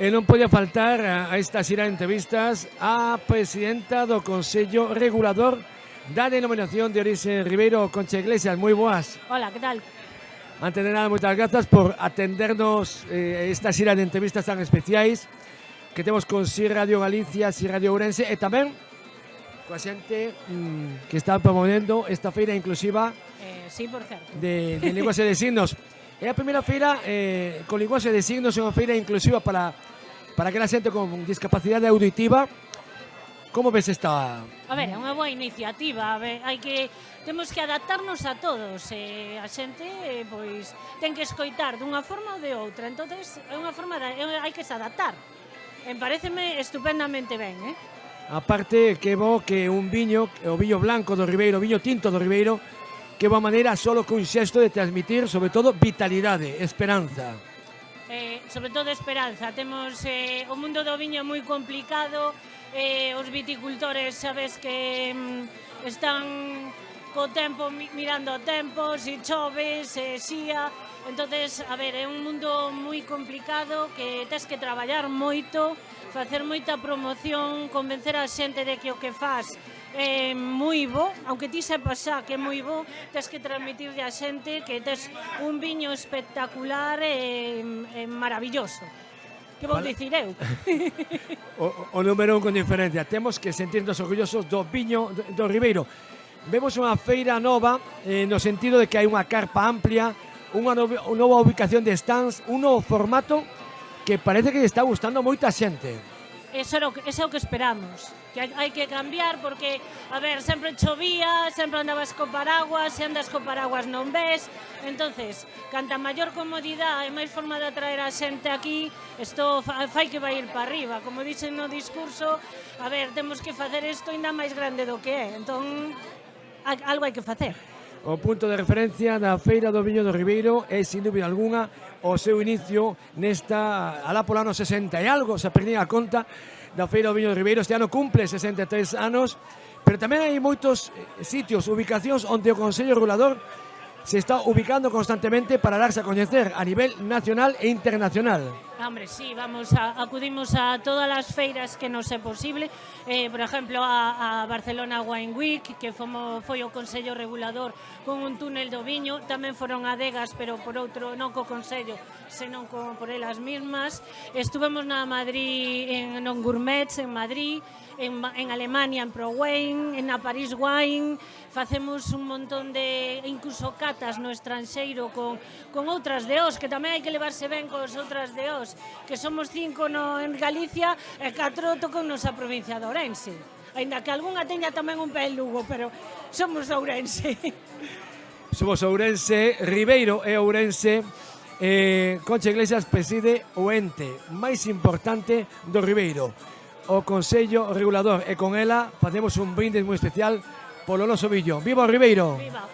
E non podía faltar a esta xira de entrevistas a presidenta do Consello Regulador da Denominación de Orixe Ribeiro, Concha Iglesias. Moi boas. Hola, que tal? Antes de nada, moitas grazas por atendernos esta xira de entrevistas tan especiais que temos con Si Radio Galicia, Si Radio Ourense e tamén coa xente que está promovendo esta feira inclusiva Sí, por certo. de linguaxe de signos. É a primeira feira con linguaxe de signos, é unha feira inclusiva para aquela xente con discapacidade auditiva. Como ves esta? A ver, é unha boa iniciativa. A ver, temos que adaptarnos a todos. A xente, pois, ten que escoitar dunha forma ou de outra. Entonces, é unha forma hai que se adaptar. Paréceme estupendamente ben, A parte que bo que un viño, o viño blanco do Ribeiro, o viño tinto do Ribeiro, que boa maneira solo cun xesto de transmitir, sobre todo, vitalidade, esperanza. Sobre todo esperanza. Temos o mundo do viño moi complicado, os viticultores sabes que están co tempo mirando o tempo, se chove, se xía. Entonces, a ver, é un mundo moi complicado que tes que traballar moito, facer moita promoción, convencer a xente de que o que faz é moi bo, aunque ti sepas xa que é moi bo, tes que transmitirle a xente que tes un viño espectacular e maravilloso. Que vou dicir eu? O número un con diferencia. Temos que sentirnos orgullosos do viño do Ribeiro. Vemos unha feira nova no sentido de que hai unha carpa amplia, unha nova ubicación de stands, un novo formato que parece que lle está gustando moita xente. Ese é o que esperamos, que hai que cambiar porque, a ver, sempre chovía, sempre andabas co paraguas, se andas co paraguas non ves. Entonces, canta maior comodidade e máis forma de atraer a xente aquí, isto fai que vai ir para arriba. Como dixen no discurso, a ver, temos que facer isto ainda máis grande do que é, entón algo hai que facer. O punto de referencia da Feira do Viño do Ribeiro é, sin dúbida alguna, o seu inicio nesta, alá polo ano 60 e algo, se perdín a conta da Feira do Viño do Ribeiro. Este ano cumple 63 anos, pero tamén hai moitos sitios, ubicacións onde o Consello Regulador se está ubicando constantemente para darse a coñecer a nivel nacional e internacional. Hombre, sí, acudimos a todas as feiras que nos é posible. Por exemplo, a Barcelona Wine Week, que foi o Consello Regulador con un túnel do viño. Tamén foron a Degas, pero por outro, non co Consello, senón por elas mismas. Estuvemos na Madrid, en Gourmets, en Madrid, en Alemania, en ProWine, en Paris Wine. Facemos un montón de, incluso catas no estranxeiro con outras DOs, que tamén hai que levarse ben cos outras DOs, que somos 5 en Galicia e 4 toconnos a provincia de Ourense. Ainda que algunha teña tamén un pé en Lugo, pero somos Ourense. Somos Ourense, Ribeiro e Ourense. Concha Iglesias preside o ente máis importante do Ribeiro, o Consello Regulador, e con ela facemos un brindis moi especial polo noso viño. Viva o Ribeiro! Viva!